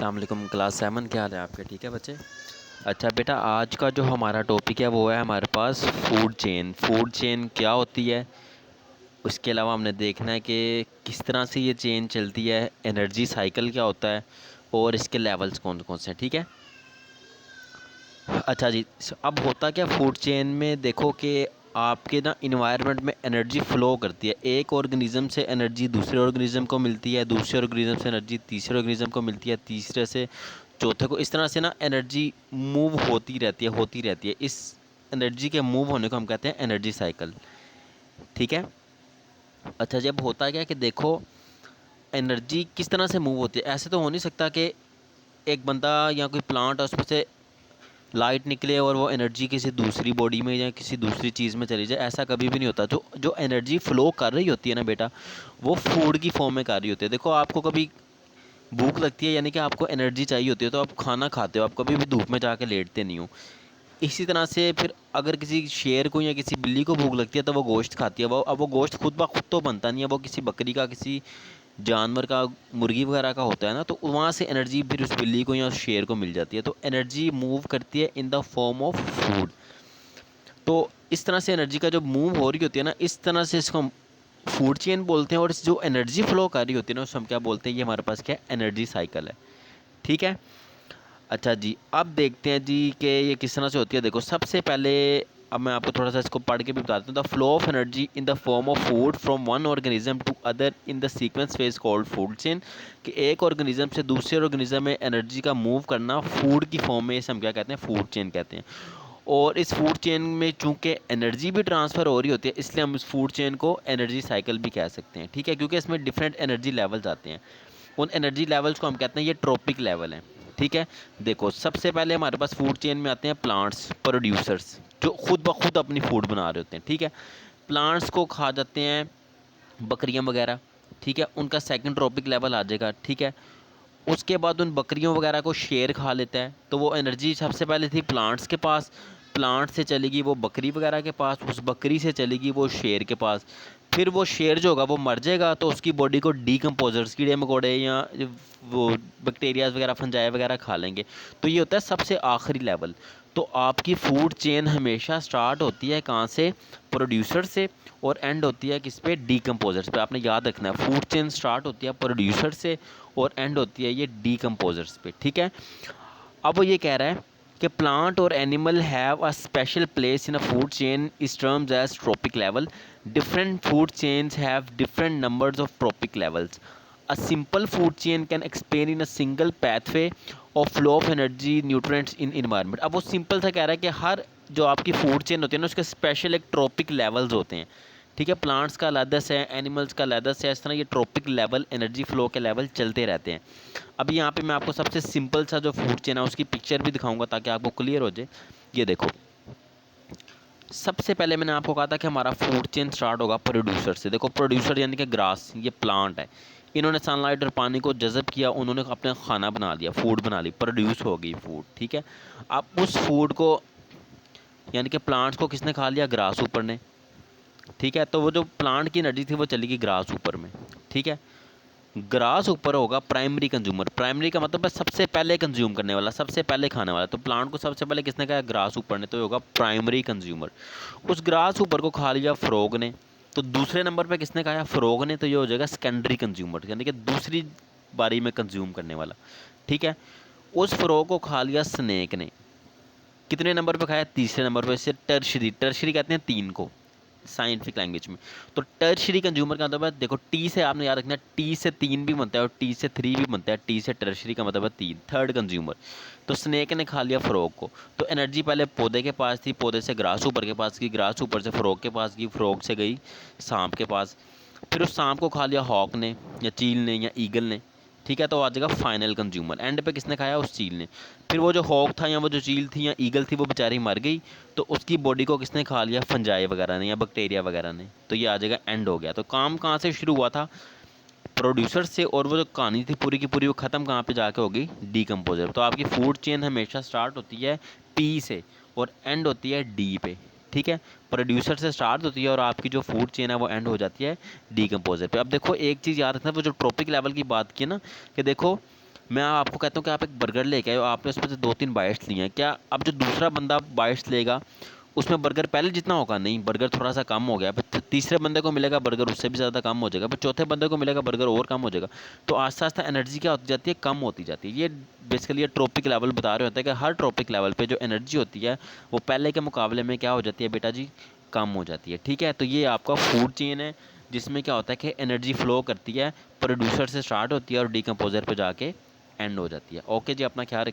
अस्सलाम वालेकुम क्लास 7 क्या हाल है आपके? ठीक है बच्चे। अच्छा बेटा, आज का जो हमारा टॉपिक है वो है हमारे पास फूड चेन क्या होती है। उसके अलावा हमने देखना है कि किस तरह से ये चेन चलती है, एनर्जी साइकिल क्या होता है और इसके लेवल्स कौन कौन से हैं। ठीक है। अच्छा जी, अब होता क्या फूड चेन में, देखो कि आपके ना इन्वायरमेंट में एनर्जी फ़्लो करती है। एक ऑर्गेनिज़म से एनर्जी दूसरे ऑर्गेनिज़म को मिलती है, दूसरे ऑर्गेनिज़म से एनर्जी तीसरे ऑर्गेनिज़म को मिलती है, तीसरे से चौथे को। इस तरह से ना एनर्जी मूव होती रहती है। इस एनर्जी के मूव होने को हम कहते हैं एनर्जी साइकिल। ठीक है। अच्छा, जब होता क्या कि देखो एनर्जी किस तरह से मूव होती है। ऐसे तो हो नहीं सकता कि एक बंदा या कोई प्लांट है उसमें से लाइट निकले और वो एनर्जी किसी दूसरी बॉडी में या किसी दूसरी चीज़ में चली जाए। ऐसा कभी भी नहीं होता। जो जो एनर्जी फ़्लो कर रही होती है ना बेटा, वो फूड की फॉर्म में कर रही होती है। देखो आपको कभी भूख लगती है, यानी कि आपको एनर्जी चाहिए होती है, तो आप खाना खाते हो, आप कभी भी धूप में जाके लेटते नहीं हो। इसी तरह से फिर अगर किसी शेर को या किसी बिल्ली को भूख लगती है तो वो गोश्त खाती है। वो गोश्त खुद ब खुद तो बनता नहीं है, वो किसी बकरी का, किसी जानवर का, मुर्गी वगैरह का होता है ना, तो वहाँ से एनर्जी फिर उस बिल्ली को या उस शेर को मिल जाती है। तो एनर्जी मूव करती है इन द फॉर्म ऑफ फूड। तो इस तरह से एनर्जी का जो मूव हो रही होती है ना, इस तरह से इसको हम फूड चेन बोलते हैं। और इस जो एनर्जी फ्लो कर रही होती है ना, उसको हम क्या बोलते हैं, ये हमारे पास क्या है, एनर्जी साइकिल है। ठीक है। अच्छा जी, अब देखते हैं जी कि ये किस तरह से होती है। देखो सबसे पहले अब मैं आपको थोड़ा सा इसको पढ़ के भी बताता हूँ। The flow of energy in the form of food from one organism to other in the sequence phase called food chain. कि एक ऑर्गेनिज्म से दूसरे ऑर्गेनिज्म में एनर्जी का मूव करना फूड की फॉर्म में, इसे हम क्या कहते हैं, फूड चेन कहते हैं। और इस फूड चेन में चूंकि एनर्जी भी ट्रांसफ़र हो रही होती है, इसलिए हम इस फूड चेन को एनर्जी साइकिल भी कह सकते हैं। ठीक है, क्योंकि इसमें डिफरेंट एनर्जी लेवल्स आते हैं। उन एनर्जी लेवल्स को हम कहते हैं ये ट्रॉपिक लेवल हैं। ठीक है। देखो सबसे पहले हमारे पास फूड चेन में आते हैं प्लांट्स प्रोड्यूसर्स, जो खुद ब खुद अपनी फूड बना रहे होते हैं। ठीक है। प्लांट्स को खा जाते हैं बकरियां वगैरह। ठीक है, उनका सेकंड ट्रॉपिक लेवल आ जाएगा। ठीक है। उसके बाद उन बकरियों वगैरह को शेर खा लेता है, तो वो एनर्जी सबसे पहले थी प्लांट्स के पास, प्लांट से चलेगी वो बकरी वगैरह के पास, उस बकरी से चलेगी वो शेर के पास। फिर वो शेर जो होगा वो मर जाएगा, तो उसकी बॉडी को डीकम्पोजर्स, कीड़े मकोड़े या वो बैक्टीरियाज वगैरह, फंजाई वगैरह खा लेंगे। तो ये होता है सबसे आखिरी लेवल। तो आपकी फूड चेन हमेशा स्टार्ट होती है कहाँ से, प्रोड्यूसर से, और एंड होती है किस पे, डीकम्पोजर्स पे। आपने याद रखना है, फूड चेन स्टार्ट होती है प्रोड्यूसर से और एंड होती है ये डीकम्पोजर्स पे। ठीक है। अब वो ये कह रहा है कि प्लांट और animal have a special place in a food chain is terms as trophic level. Different food chains have different numbers of trophic levels. A simple food chain can explain in a single pathway of flow of energy nutrients in environment. अब वो simple सा कह रहा है कि हर जो आपकी food chain होती है ना, उसके स्पेशल एक ट्रॉपिक लेवल्स होते हैं। ठीक है, प्लांट्स का अलग से है, एनिमल्स का अलग से है। इस तरह ये ट्रॉपिक लेवल, एनर्जी फ्लो के लेवल चलते रहते हैं। अभी यहाँ पे मैं आपको सबसे सिंपल सा जो फूड चेन है उसकी पिक्चर भी दिखाऊंगा ताकि आपको क्लियर हो जाए। ये देखो, सबसे पहले मैंने आपको कहा था कि हमारा फूड चेन स्टार्ट होगा प्रोड्यूसर से। देखो प्रोड्यूसर यानी कि ग्रास, ये प्लांट है, इन्होंने सनलाइट और पानी को जज़ब किया, उन्होंने अपना खाना बना लिया, फूड बना ली, प्रोड्यूस हो गई फूड। ठीक है। अब उस फूड को, यानी कि प्लांट्स को किसने खा लिया, ग्रास ऊपर ने। ठीक है, तो वो जो प्लांट की एनर्जी थी वो चली गई ग्रास ऊपर में। ठीक है। ग्रास ऊपर होगा प्राइमरी कंज्यूमर। प्राइमरी का मतलब है सबसे पहले कंज्यूम करने वाला, सबसे पहले खाने वाला। तो प्लांट को सबसे पहले किसने खाया, ग्रास ऊपर ने, तो ये होगा प्राइमरी कंज्यूमर। उस ग्रास ऊपर को खा लिया फ्रॉग ने, तो दूसरे नंबर पे किसने खाया, फ्रॉग ने, तो ये हो जाएगा सेकेंडरी कंज्यूमर, यानी कि दूसरी बारी में कंज्यूम करने वाला। ठीक है। उस फ्रॉग को खा लिया स्नेक ने, कितने नंबर पे खाया, तीसरे नंबर पे। इसे टर्शरी, टर्शरी कहते हैं तीन को साइंटिफिक लैंग्वेज में। तो टर्शरी कंज्यूमर का मतलब है, देखो टी से आपने याद रखना, टी से तीन भी बनता है और टी से थ्री भी बनता है। टी से टर्शरी का मतलब है तीन, थर्ड कंज्यूमर। तो स्नेक ने खा लिया फ्रॉग को, तो एनर्जी पहले पौधे के पास थी, पौधे से ग्रास ऊपर के पास की, ग्रास ऊपर से फ्रॉग के पास गई, फ्रॉग से गई सांप के पास। फिर उस सांप को खा लिया हॉक ने या चील ने या ईगल ने। ठीक है, तो आ जाएगा फाइनल कंज्यूमर। एंड पे किसने खाया, उस चील ने। फिर वो जो हॉक था या वो जो चील थी या ईगल थी वो बेचारी मर गई, तो उसकी बॉडी को किसने खा लिया, फंजाई वगैरह ने या बैक्टीरिया वगैरह ने। तो ये आ जाएगा एंड हो गया। तो काम कहाँ से शुरू हुआ था, प्रोड्यूसर से, और वो जो कहानी थी पूरी की पूरी वो ख़त्म कहाँ पे जाके होगी, डीकम्पोजर। तो आपकी फूड चेन हमेशा स्टार्ट होती है पी से और एंड होती है डी पे। ठीक है, प्रोड्यूसर से स्टार्ट होती है और आपकी जो फूड चेन है वो एंड हो जाती है डीकम्पोजर पे। अब देखो एक चीज़ याद रखना, वो जो ट्रॉपिक लेवल की बात की ना, कि देखो मैं आपको कहता हूँ कि आप एक बर्गर लेके आए हो, आपने उसमें से 2-3 बाइट्स लिए हैं, क्या अब जो दूसरा बंदा बाइट्स लेगा उसमें बर्गर पहले जितना होगा? नहीं, बर्गर थोड़ा-सा कम हो गया। फिर तीसरे बंदे को मिलेगा बर्गर उससे भी ज़्यादा कम हो जाएगा, फिर चौथे बंदे को मिलेगा बर्गर और कम हो जाएगा। तो आहिस्ता-आहिस्ता एनर्जी क्या होती जाती है? कम होती जाती है। ये बेसिकली ये ट्रॉपिक लेवल बता रहे होते हैं कि हर ट्रॉपिक लेवल पे जो एनर्जी होती है, वो पहले के मुकाबले में क्या हो जाती है बेटा जी? कम हो जाती है। ठीक है? तो ये आपका फूड चेन है, जिसमें क्या होता है कि एनर्जी फ्लो करती है, प्रोड्यूसर से स्टार्ट होती है और डिकम्पोज़र पे जाके एंड हो जाती है। ओके जी, अपना ख्याल रखें।